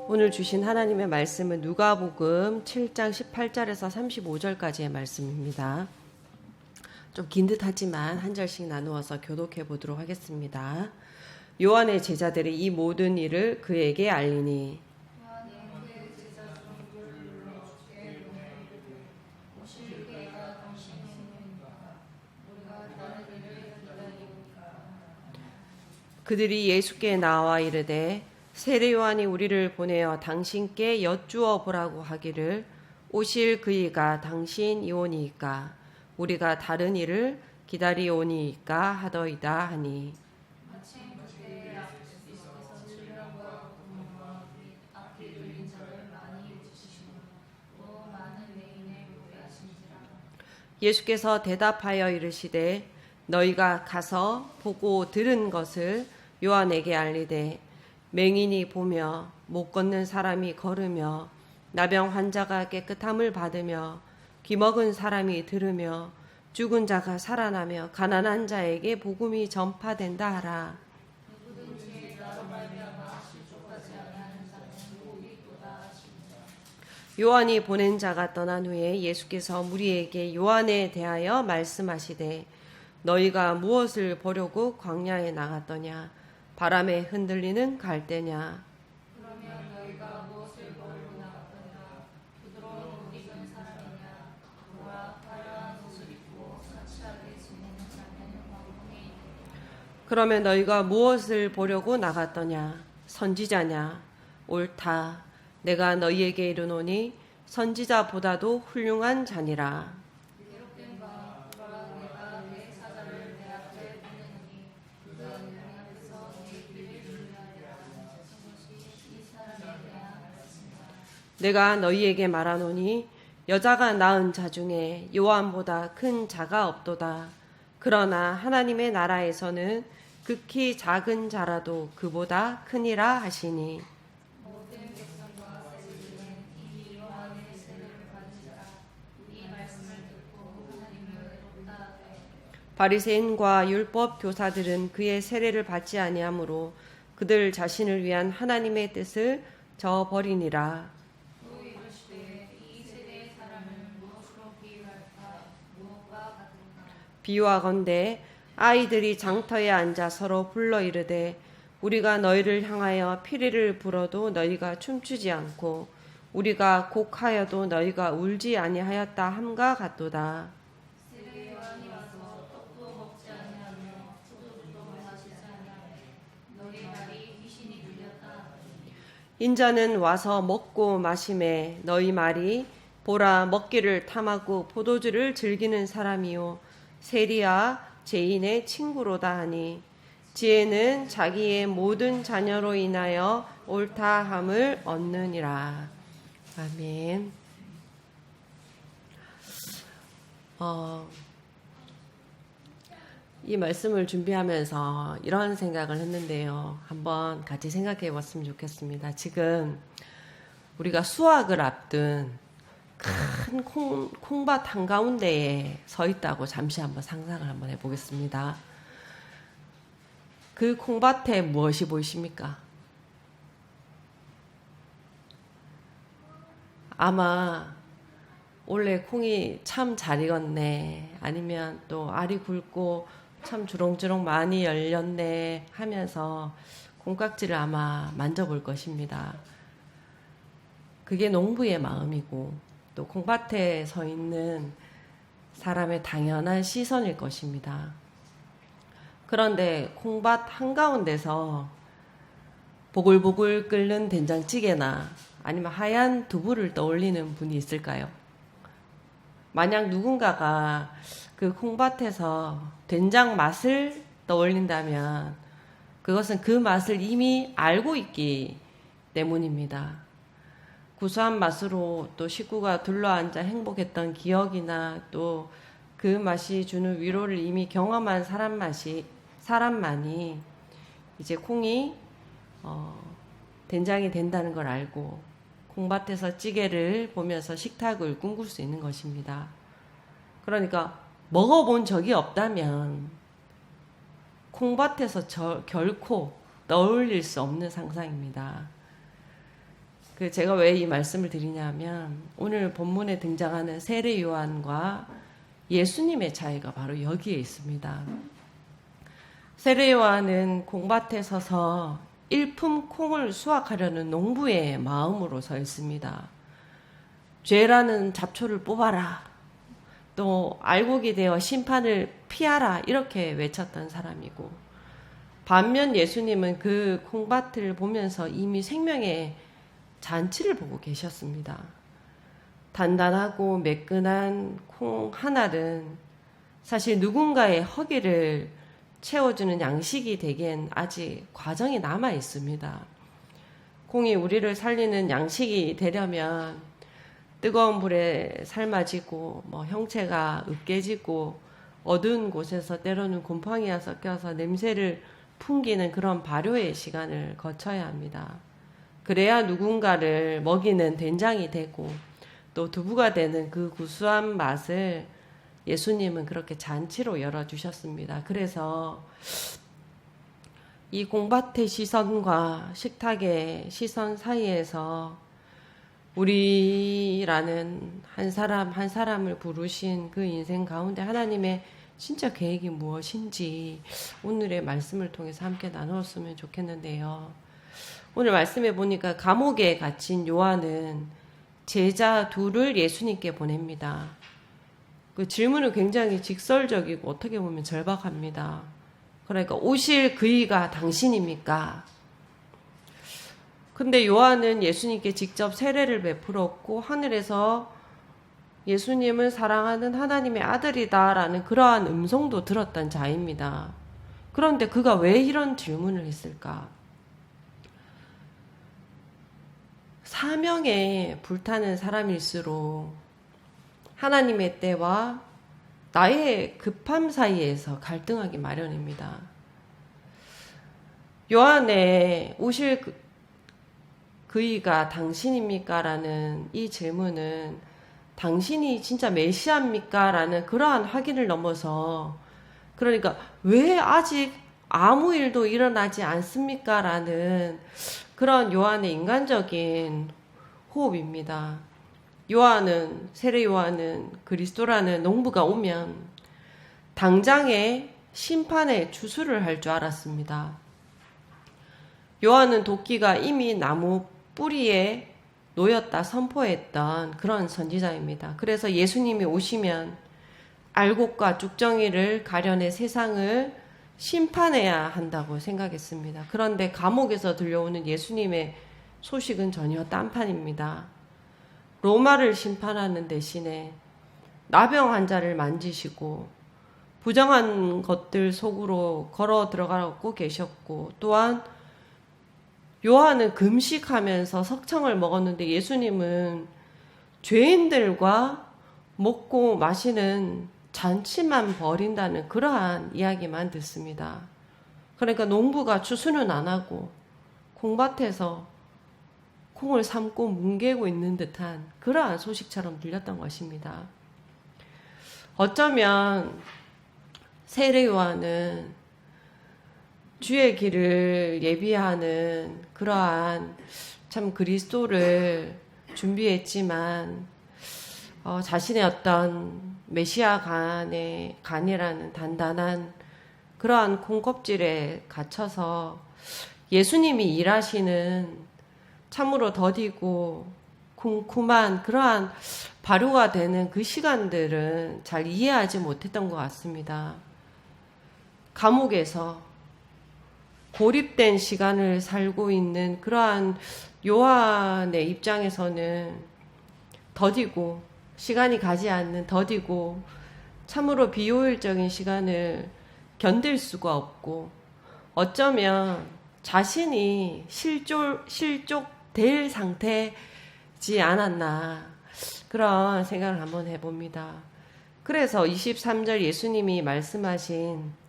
오늘 주신 하나님의 말씀은 누가복음 7장 18절에서 35절까지의 말씀입니다. 좀 긴 듯하지만 한 절씩 나누어서 교독해 보도록 하겠습니다. 요한의 제자들이 이 모든 일을 그에게 알리니 그들이 예수께 나와 이르되 세례 요한이 우리를 보내어 당신께 여쭈어 보라고 하기를 오실 그이가 당신이오니이까 우리가 다른 일을 기다리오니이까 하더이다 하니 예수께서 대답하여 이르시되 너희가 가서 보고 들은 것을 요한에게 알리되 맹인이 보며 못 걷는 사람이 걸으며 나병 환자가 깨끗함을 받으며 귀먹은 사람이 들으며 죽은 자가 살아나며 가난한 자에게 복음이 전파된다 하라. 요한이 보낸 자가 떠난 후에 예수께서 무리에게 요한에 대하여 말씀하시되 너희가 무엇을 보려고 광야에 나갔더냐? 바람에 흔들리는 갈대냐? 그러면 너희가 무엇을 보려고 나갔더냐? 부드러운 옷 입은 사람이냐? 그와 화려한 옷을 입고 사치하게 지내는 자는 왕궁에 그러면 너희가 무엇을 보려고 나갔더냐? 선지자냐? 옳다. 내가 너희에게 이르노니 선지자보다도 훌륭한 자니라. 내가 너희에게 말하노니 여자가 낳은 자 중에 요한보다 큰 자가 없도다. 그러나 하나님의 나라에서는 극히 작은 자라도 그보다 크니라 하시니 바리새인과 율법 교사들은 그의 세례를 받지 아니하므로 그들 자신을 위한 하나님의 뜻을 저버리니라. 비유하건대 아이들이 장터에 앉아 서로 불러 이르되 우리가 너희를 향하여 피리를 불어도 너희가 춤추지 않고 우리가 곡하여도 너희가 울지 아니하였다 함과 같도다. 인자는 와서 먹고 마시매 너희 말이 보라 먹기를 탐하고 포도주를 즐기는 사람이요 세리와 죄인의 친구로다 하니 지혜는 자기의 모든 자녀로 인하여 옳다함을 얻느니라. 아멘. 이 말씀을 준비하면서 이런 생각을 했는데요. 한번 같이 생각해 봤으면 좋겠습니다. 지금 우리가 수확을 앞둔 큰 콩밭 한가운데에 서 있다고 잠시 한번 상상을 한번 해보겠습니다. 그 콩밭에 무엇이 보이십니까? 아마 올해 콩이 참 잘 익었네, 아니면 또 알이 굵고 참 주렁주렁 많이 열렸네 하면서 콩깍지를 아마 만져볼 것입니다. 그게 농부의 마음이고 또 콩밭에 서 있는 사람의 당연한 시선일 것입니다. 그런데 콩밭 한가운데서 보글보글 끓는 된장찌개나 아니면 하얀 두부를 떠올리는 분이 있을까요? 만약 누군가가 그 콩밭에서 된장 맛을 떠올린다면 그것은 그 맛을 이미 알고 있기 때문입니다. 구수한 맛으로 또 식구가 둘러앉아 행복했던 기억이나 또 그 맛이 주는 위로를 이미 경험한 사람만이 이제 콩이 된장이 된다는 걸 알고 콩밭에서 찌개를 보면서 식탁을 꿈꿀 수 있는 것입니다. 그러니까 먹어본 적이 없다면 콩밭에서 결코 떠올릴 수 없는 상상입니다. 제가 왜 이 말씀을 드리냐면 오늘 본문에 등장하는 세례 요한과 예수님의 차이가 바로 여기에 있습니다. 세례 요한은 콩밭에 서서 일품 콩을 수확하려는 농부의 마음으로 서 있습니다. 죄라는 잡초를 뽑아라. 또 알곡이 되어 심판을 피하라. 이렇게 외쳤던 사람이고, 반면 예수님은 그 콩밭을 보면서 이미 생명의 잔치를 보고 계셨습니다. 단단하고 매끈한 콩 하나는 사실 누군가의 허기를 채워주는 양식이 되기엔 아직 과정이 남아 있습니다. 콩이 우리를 살리는 양식이 되려면 뜨거운 불에 삶아지고 형체가 으깨지고 어두운 곳에서 때로는 곰팡이가 섞여서 냄새를 풍기는 그런 발효의 시간을 거쳐야 합니다. 그래야 누군가를 먹이는 된장이 되고 또 두부가 되는 그 구수한 맛을 예수님은 그렇게 잔치로 열어주셨습니다. 그래서 이 콩밭의 시선과 식탁의 시선 사이에서 우리라는 한 사람 한 사람을 부르신 그 인생 가운데 하나님의 진짜 계획이 무엇인지 오늘의 말씀을 통해서 함께 나누었으면 좋겠는데요. 오늘 말씀해 보니까 감옥에 갇힌 요한은 제자 둘을 예수님께 보냅니다. 그 질문은 굉장히 직설적이고 어떻게 보면 절박합니다. 그러니까 오실 그이가 당신입니까? 근데 요한은 예수님께 직접 세례를 베풀었고 하늘에서 예수님을 사랑하는 하나님의 아들이다라는 그러한 음성도 들었던 자입니다. 그런데 그가 왜 이런 질문을 했을까? 사명에 불타는 사람일수록 하나님의 때와 나의 급함 사이에서 갈등하기 마련입니다. 요한의 오실 그이가 당신입니까? 라는 이 질문은 당신이 진짜 메시아입니까? 라는 그러한 확인을 넘어서, 그러니까 왜 아직 아무 일도 일어나지 않습니까? 라는 그런 요한의 인간적인 호흡입니다. 세례 요한은 그리스도라는 농부가 오면 당장에 심판의 주수를 할 줄 알았습니다. 요한은 도끼가 이미 나무 뿌리에 놓였다 선포했던 그런 선지자입니다. 그래서 예수님이 오시면 알곡과 쭉정이를 가려내 세상을 심판해야 한다고 생각했습니다. 그런데 감옥에서 들려오는 예수님의 소식은 전혀 딴판입니다. 로마를 심판하는 대신에 나병 환자를 만지시고 부정한 것들 속으로 걸어 들어가고 계셨고, 또한 요한은 금식하면서 석청을 먹었는데 예수님은 죄인들과 먹고 마시는 잔치만 벌인다는 그러한 이야기만 듣습니다. 그러니까 농부가 추수는 안 하고 콩밭에서 콩을 삶고 뭉개고 있는 듯한 그러한 소식처럼 들렸던 것입니다. 어쩌면 세례 요한은 주의 길을 예비하는 그러한 참 그리스도를 준비했지만 자신의 어떤 메시아 간이라는 단단한 그러한 콩껍질에 갇혀서 예수님이 일하시는 참으로 더디고 쿰쿰한 그러한 발효가 되는 그 시간들은 잘 이해하지 못했던 것 같습니다. 감옥에서 고립된 시간을 살고 있는 그러한 요한의 입장에서는 더디고 시간이 가지 않는 더디고 참으로 비효율적인 시간을 견딜 수가 없고, 어쩌면 자신이 실족될 상태지 않았나 그런 생각을 한번 해봅니다. 그래서 23절 예수님이 말씀하신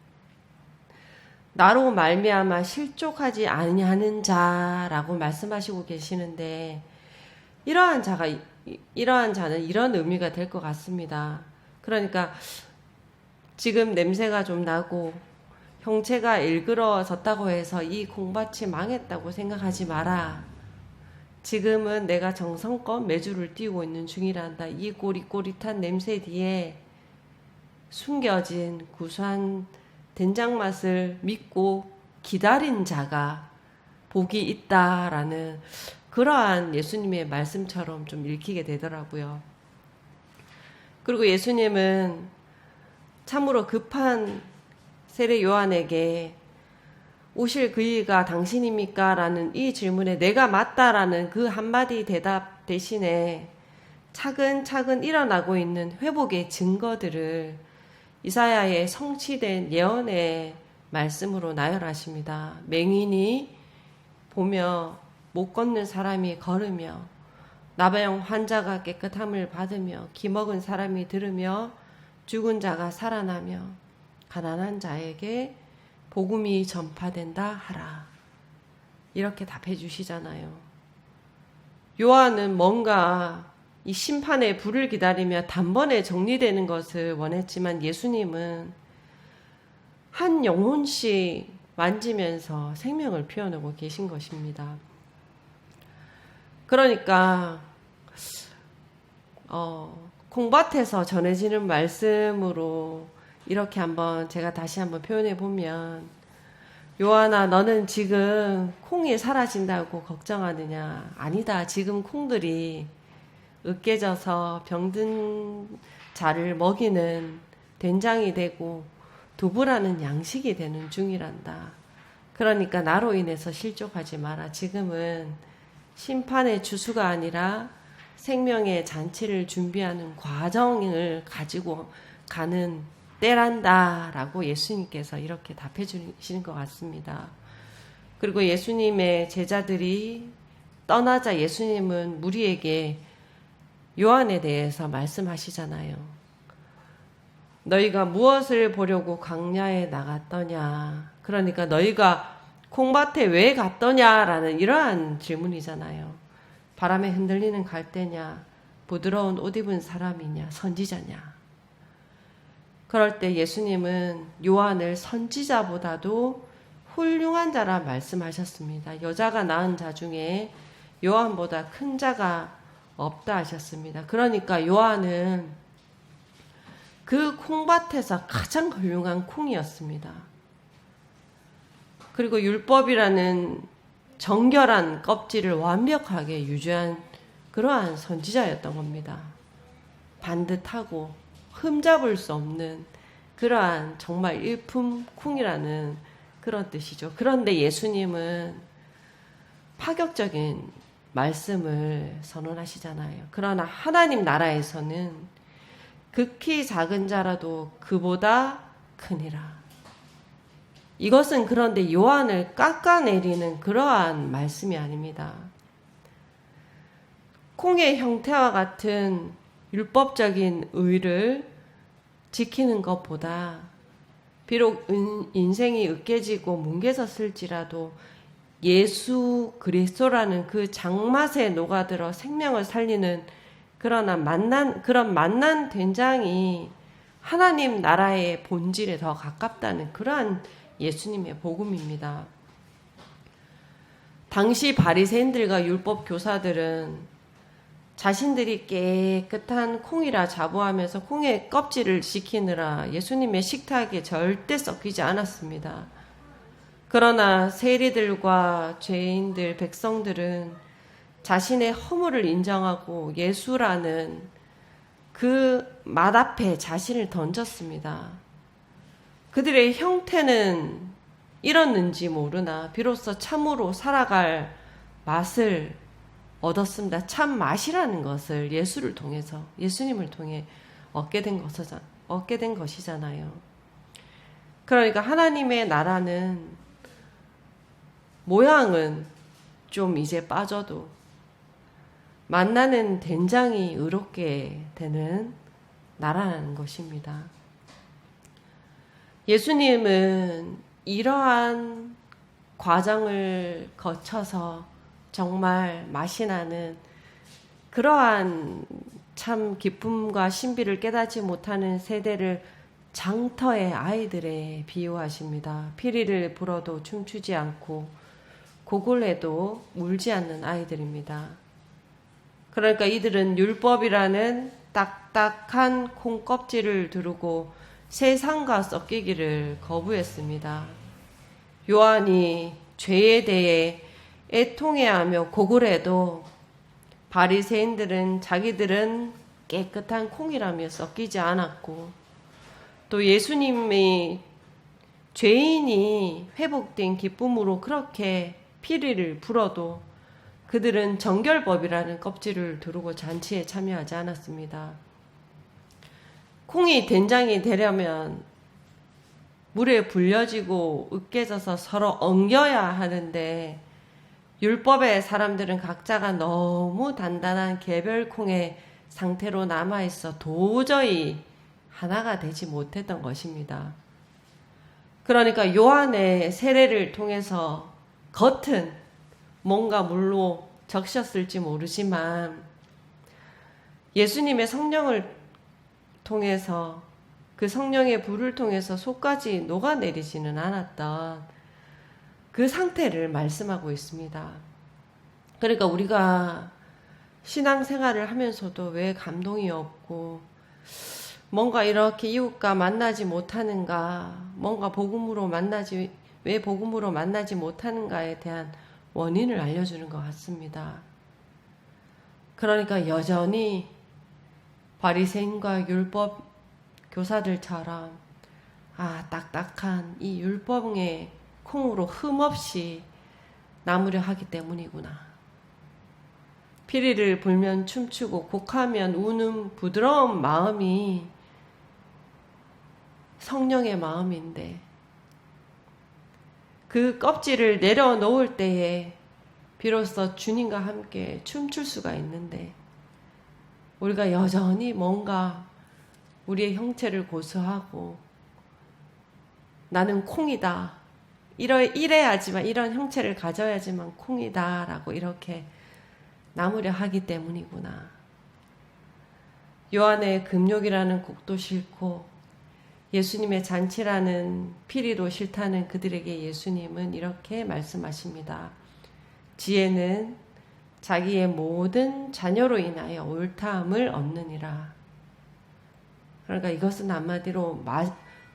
나로 말미암아 실족하지 아니하는 자라고 말씀하시고 계시는데, 이러한 자는 이런 의미가 될 것 같습니다. 그러니까 지금 냄새가 좀 나고 형체가 일그러졌다고 해서 이 콩밭이 망했다고 생각하지 마라. 지금은 내가 정성껏 메주를 띄우고 있는 중이란다. 이 꼬릿꼬릿한 냄새 뒤에 숨겨진 구수한 된장 맛을 믿고 기다린 자가 복이 있다라는 그러한 예수님의 말씀처럼 좀 읽히게 되더라고요. 그리고 예수님은 참으로 급한 세례 요한에게 오실 그이가 당신입니까? 라는 이 질문에 내가 맞다라는 그 한마디 대답 대신에 차근차근 일어나고 있는 회복의 증거들을 이사야의 성취된 예언의 말씀으로 나열하십니다. 맹인이 보며 못 걷는 사람이 걸으며 나병 환자가 깨끗함을 받으며 기먹은 사람이 들으며 죽은 자가 살아나며 가난한 자에게 복음이 전파된다 하라. 이렇게 답해 주시잖아요. 요한은 뭔가 이 심판의 불을 기다리며 단번에 정리되는 것을 원했지만 예수님은 한 영혼씩 만지면서 생명을 피워내고 계신 것입니다. 그러니까 콩밭에서 전해지는 말씀으로 이렇게 제가 다시 한번 표현해 보면, 요한아, 너는 지금 콩이 사라진다고 걱정하느냐? 아니다. 지금 콩들이 으깨져서 병든 자를 먹이는 된장이 되고 두부라는 양식이 되는 중이란다. 그러니까 나로 인해서 실족하지 마라. 지금은 심판의 주수가 아니라 생명의 잔치를 준비하는 과정을 가지고 가는 때란다 라고 예수님께서 이렇게 답해 주시는 것 같습니다. 그리고 예수님의 제자들이 떠나자 예수님은 무리에게 요한에 대해서 말씀하시잖아요. 너희가 무엇을 보려고 광야에 나갔더냐? 그러니까 너희가 콩밭에 왜 갔더냐라는 이러한 질문이잖아요. 바람에 흔들리는 갈대냐? 부드러운 옷 입은 사람이냐? 선지자냐? 그럴 때 예수님은 요한을 선지자보다도 훌륭한 자라 말씀하셨습니다. 여자가 낳은 자 중에 요한보다 큰 자가 없다 하셨습니다. 그러니까 요한은 그 콩밭에서 가장 훌륭한 콩이었습니다. 그리고 율법이라는 정결한 껍질을 완벽하게 유지한 그러한 선지자였던 겁니다. 반듯하고 흠잡을 수 없는 그러한 정말 일품 콩이라는 그런 뜻이죠. 그런데 예수님은 파격적인 말씀을 선언하시잖아요. 그러나 하나님 나라에서는 극히 작은 자라도 그보다 크니라. 이것은 그런데 요한을 깎아내리는 그러한 말씀이 아닙니다. 콩의 형태와 같은 율법적인 의를 지키는 것보다 비록 인생이 으깨지고 뭉개졌을지라도 예수 그리스도라는 그 장맛에 녹아들어 생명을 살리는 그런 만난 된장이 하나님 나라의 본질에 더 가깝다는 그러한 예수님의 복음입니다. 당시 바리새인들과 율법 교사들은 자신들이 깨끗한 콩이라 자부하면서 콩의 껍질을 지키느라 예수님의 식탁에 절대 섞이지 않았습니다. 그러나 세리들과 죄인들, 백성들은 자신의 허물을 인정하고 예수라는 그 맛 앞에 자신을 던졌습니다. 그들의 형태는 이렇는지 모르나 비로소 참으로 살아갈 맛을 얻었습니다. 참 맛이라는 것을 예수님을 통해 얻게 된 것이잖아요. 그러니까 하나님의 나라는 모양은 좀 이제 빠져도 만나는 된장이 의롭게 되는 나라라는 것입니다. 예수님은 이러한 과정을 거쳐서 정말 맛이 나는 그러한 참 기쁨과 신비를 깨닫지 못하는 세대를 장터의 아이들에 비유하십니다. 피리를 불어도 춤추지 않고 고골에도 물지 않는 아이들입니다. 그러니까 이들은 율법이라는 딱딱한 콩껍질을 두르고 세상과 섞이기를 거부했습니다. 요한이 죄에 대해 애통해하며 고글해도 바리새인들은 자기들은 깨끗한 콩이라며 섞이지 않았고, 또 예수님이 죄인이 회복된 기쁨으로 그렇게 피리를 불어도 그들은 정결법이라는 껍질을 두르고 잔치에 참여하지 않았습니다. 콩이 된장이 되려면 물에 불려지고 으깨져서 서로 엉겨야 하는데, 율법의 사람들은 각자가 너무 단단한 개별콩의 상태로 남아있어 도저히 하나가 되지 못했던 것입니다. 그러니까 요한의 세례를 통해서 겉은 뭔가 물로 적셨을지 모르지만 예수님의 성령을 통해서, 그 성령의 불을 통해서 속까지 녹아내리지는 않았던 그 상태를 말씀하고 있습니다. 그러니까 우리가 신앙생활을 하면서도 왜 감동이 없고 뭔가 이렇게 이웃과 만나지 못하는가, 뭔가 왜 복음으로 만나지 못하는가에 대한 원인을 알려주는 것 같습니다. 그러니까 여전히 바리새인과 율법 교사들처럼 딱딱한 이 율법의 콩으로 흠없이 나무려 하기 때문이구나. 피리를 불면 춤추고 곡하면 우는 부드러운 마음이 성령의 마음인데, 그 껍질을 내려놓을 때에 비로소 주님과 함께 춤출 수가 있는데, 우리가 여전히 뭔가 우리의 형체를 고수하고 나는 콩이다, 이래야지만, 이런 형체를 가져야지만 콩이다 라고 이렇게 나무려 하기 때문이구나. 요한의 금욕이라는 곡도 싫고 예수님의 잔치라는 피리도 싫다는 그들에게 예수님은 이렇게 말씀하십니다. 지혜는 자기의 모든 자녀로 인하여 옳다함을 얻느니라. 그러니까 이것은 한마디로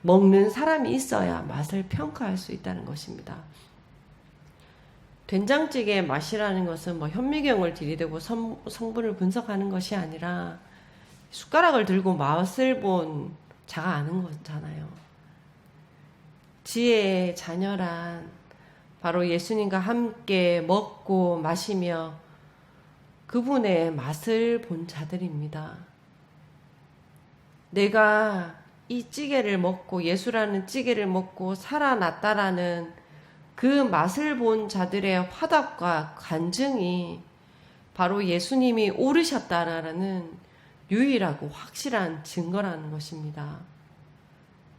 먹는 사람이 있어야 맛을 평가할 수 있다는 것입니다. 된장찌개의 맛이라는 것은 현미경을 들이대고 성분을 분석하는 것이 아니라 숟가락을 들고 맛을 본 자가 아는 거잖아요. 지혜의 자녀란 바로 예수님과 함께 먹고 마시며 그분의 맛을 본 자들입니다. 내가 이 찌개를 먹고, 예수라는 찌개를 먹고 살아났다라는 그 맛을 본 자들의 화답과 간증이 바로 예수님이 오르셨다라는 유일하고 확실한 증거라는 것입니다.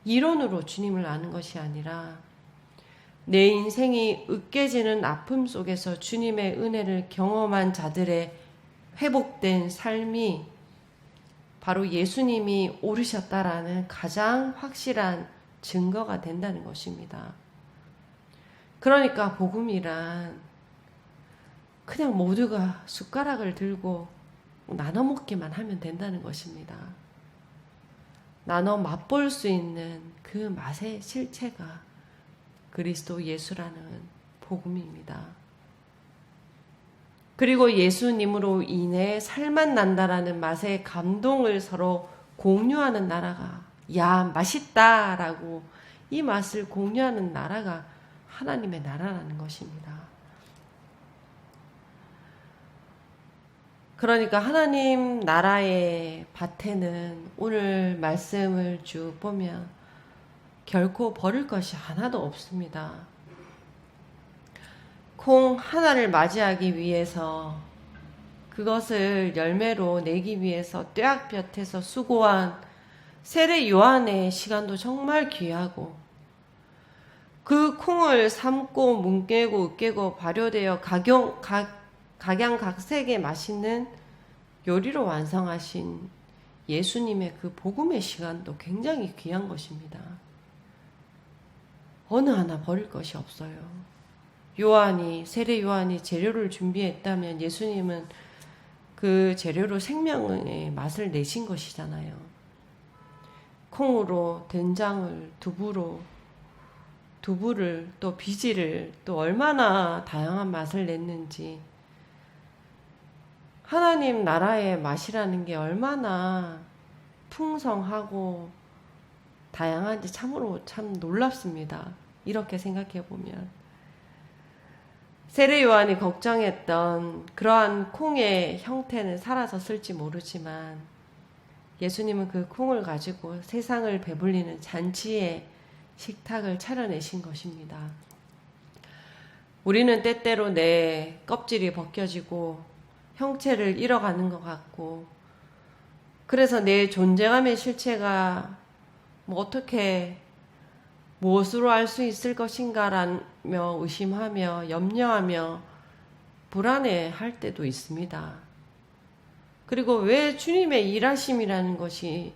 이론으로 주님을 아는 것이 아니라 내 인생이 으깨지는 아픔 속에서 주님의 은혜를 경험한 자들의 회복된 삶이 바로 예수님이 오르셨다라는 가장 확실한 증거가 된다는 것입니다. 그러니까 복음이란 그냥 모두가 숟가락을 들고 나눠 먹기만 하면 된다는 것입니다. 나눠 맛볼 수 있는 그 맛의 실체가 그리스도 예수라는 복음입니다. 그리고 예수님으로 인해 살맛 난다라는 맛의 감동을 서로 공유하는 나라가, 맛있다라고 이 맛을 공유하는 나라가 하나님의 나라라는 것입니다. 그러니까 하나님 나라의 밭에는 오늘 말씀을 쭉 보면 결코 버릴 것이 하나도 없습니다. 콩 하나를 맞이하기 위해서, 그것을 열매로 내기 위해서 뙤약볕에서 수고한 세례 요한의 시간도 정말 귀하고, 그 콩을 삶고 뭉개고 으깨고 발효되어 각양각색의 맛있는 요리로 완성하신 예수님의 그 복음의 시간도 굉장히 귀한 것입니다. 어느 하나 버릴 것이 없어요. 세례 요한이 재료를 준비했다면 예수님은 그 재료로 생명의 맛을 내신 것이잖아요. 콩으로, 된장을, 두부를, 또 비지를 또 얼마나 다양한 맛을 냈는지, 하나님 나라의 맛이라는 게 얼마나 풍성하고 다양한지 참으로 참 놀랍습니다. 이렇게 생각해 보면 세례 요한이 걱정했던 그러한 콩의 형태는 사라졌을지 모르지만 예수님은 그 콩을 가지고 세상을 배불리는 잔치의 식탁을 차려내신 것입니다. 우리는 때때로 내 껍질이 벗겨지고 형체를 잃어가는 것 같고, 그래서 내 존재감의 실체가 어떻게 무엇으로 알 수 있을 것인가라며 의심하며 염려하며 불안해할 때도 있습니다. 그리고 왜 주님의 일하심이라는 것이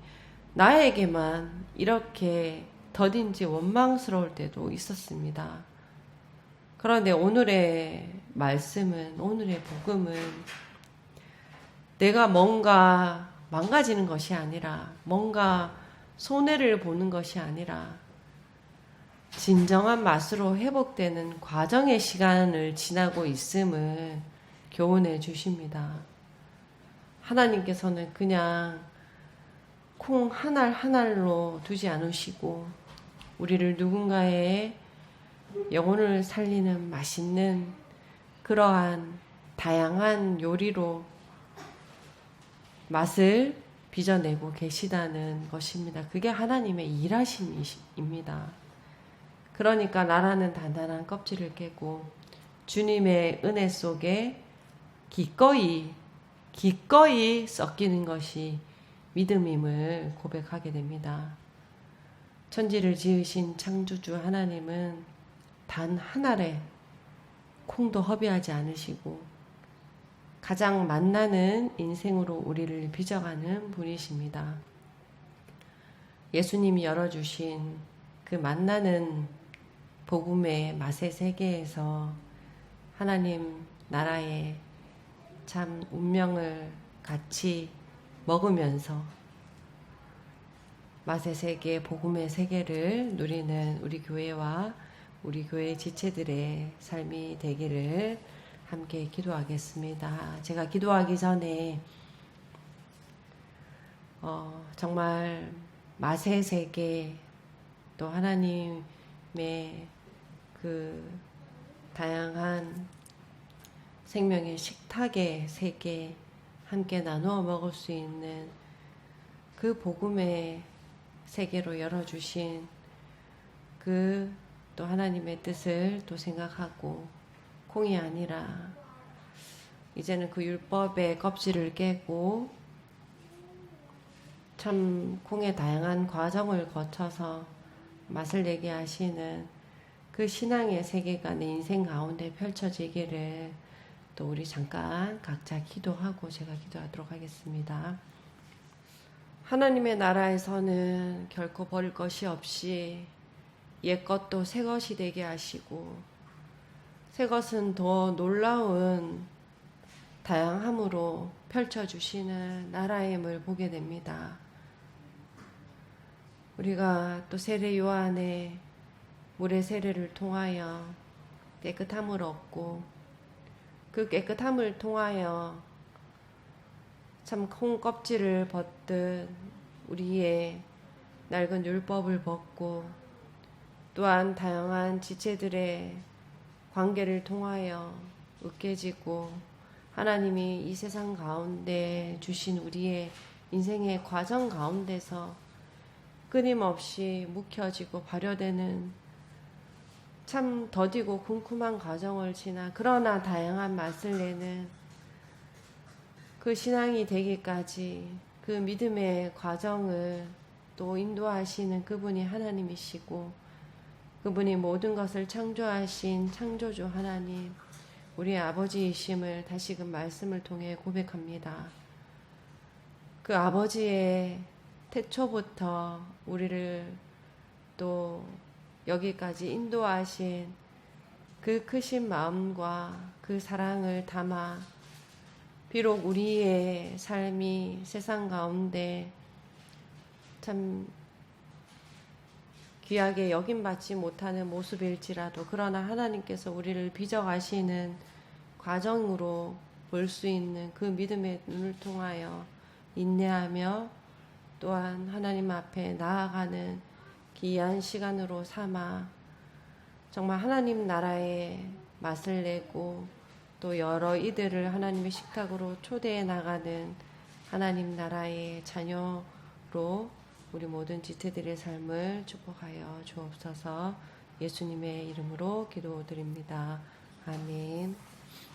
나에게만 이렇게 더딘지 원망스러울 때도 있었습니다. 그런데 오늘의 말씀은, 오늘의 복음은 내가 뭔가 망가지는 것이 아니라, 뭔가 손해를 보는 것이 아니라 진정한 맛으로 회복되는 과정의 시간을 지나고 있음을 교훈해 주십니다. 하나님께서는 그냥 콩 한 알 한 알로 두지 않으시고 우리를 누군가의 영혼을 살리는 맛있는 그러한 다양한 요리로 맛을 빚어내고 계시다는 것입니다. 그게 하나님의 일하심입니다. 그러니까 나라는 단단한 껍질을 깨고 주님의 은혜 속에 기꺼이 섞이는 것이 믿음임을 고백하게 됩니다. 천지를 지으신 창조주 하나님은 단 한 알의 콩도 허비하지 않으시고 가장 만나는 인생으로 우리를 빚어가는 분이십니다. 예수님이 열어주신 그 만나는 복음의 맛의 세계에서 하나님 나라의 참 운명을 같이 먹으면서 맛의 세계, 복음의 세계를 누리는 우리 교회와 우리 교회 지체들의 삶이 되기를 함께 기도하겠습니다. 제가 기도하기 전에 정말 맛의 세계, 또 하나님의 그 다양한 생명의 식탁의 세계 함께 나누어 먹을 수 있는 그 복음의 세계로 열어주신 그 또 하나님의 뜻을 또 생각하고, 콩이 아니라 이제는 그 율법의 껍질을 깨고 참 콩의 다양한 과정을 거쳐서 맛을 내게 하시는 그 신앙의 세계가 내 인생 가운데 펼쳐지기를 또 우리 잠깐 각자 기도하고 제가 기도하도록 하겠습니다. 하나님의 나라에서는 결코 버릴 것이 없이 옛것도 새것이 되게 하시고, 새것은 더 놀라운 다양함으로 펼쳐주시는 나라임을 보게 됩니다. 우리가 또 세례 요한의 물의 세례를 통하여 깨끗함을 얻고, 그 깨끗함을 통하여 참 콩 껍질을 벗듯 우리의 낡은 율법을 벗고, 또한 다양한 지체들의 관계를 통하여 으깨지고 하나님이 이 세상 가운데 주신 우리의 인생의 과정 가운데서 끊임없이 묵혀지고 발효되는 참 더디고 궁금한 과정을 지나 그러나 다양한 맛을 내는 그 신앙이 되기까지 그 믿음의 과정을 또 인도하시는 그분이 하나님이시고, 그분이 모든 것을 창조하신 창조주 하나님, 우리의 아버지이심을 다시금 말씀을 통해 고백합니다. 그 아버지의 태초부터 우리를 또 여기까지 인도하신 그 크신 마음과 그 사랑을 담아 비록 우리의 삶이 세상 가운데 참 귀하게 여김받지 못하는 모습일지라도 그러나 하나님께서 우리를 빚어가시는 과정으로 볼 수 있는 그 믿음의 눈을 통하여 인내하며 또한 하나님 앞에 나아가는 귀한 시간으로 삼아 정말 하나님 나라의 맛을 내고 또 여러 이들을 하나님의 식탁으로 초대해 나가는 하나님 나라의 자녀로 우리 모든 지체들의 삶을 축복하여 주옵소서. 예수님의 이름으로 기도드립니다. 아멘.